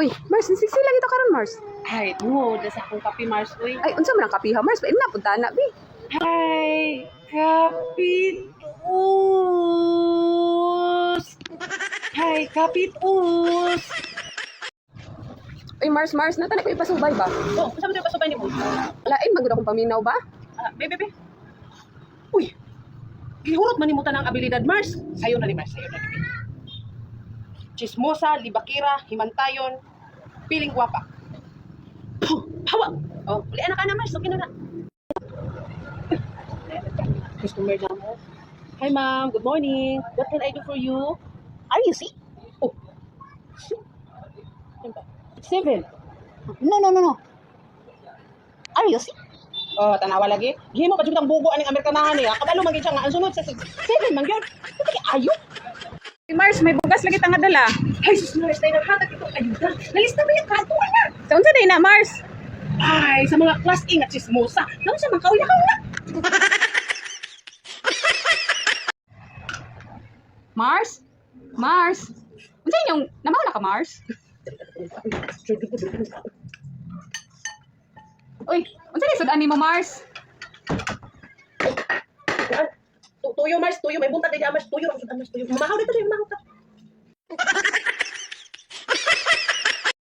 Uy, Mars, sila ito karon Mars. Ay, tungod sa akong kape, Mars, uy. Ay, unsa man ang kapiha Mars? Paim na punta na bi. Ay, kapitus! Ay, kapitus! Uy, Mars, natana ko ipasubay ba? Oh, saan mo tayo pasubay ni mo? Lain magud akong paminaw ba? Bebe. Uy, gihurot man ni mo tanang abilidad, Mars. Sayo na ni Mars, sayo na ni Mars. Chismosa, libakira, himantayon, piling gwapa. Hawa! Oh, ulian na ka na, Mars. Okay na. Customer na mo. Hi, ma'am. Good morning. What can I do for you? Are you sick? Oh. 7. No. Are you sick? Oh, tanawa lagi. Gihimo pa jud ang bugo aning Amerikanahan niya. Kabalo man gyud siya nga ang sunod sa 7 man gyud. Ayo. Uy, Mars, may bugas lagi tanga dala. Ay, sus, Mars, tayo naghatag ito. Ayuda. Nalista ba yung katuan na? Sa unsa day na Mars? Ay, sa mga class A nga chismosa. Naman siya mga kaula-kaula. Mars? Unsa inyong namaw na ka Mars? Uy, unsa ni sudan nimo Mars? Tuyo, Mars, tuyo. May buntag na Mars, tuyo. Mamahaw dito, mamahaw ka.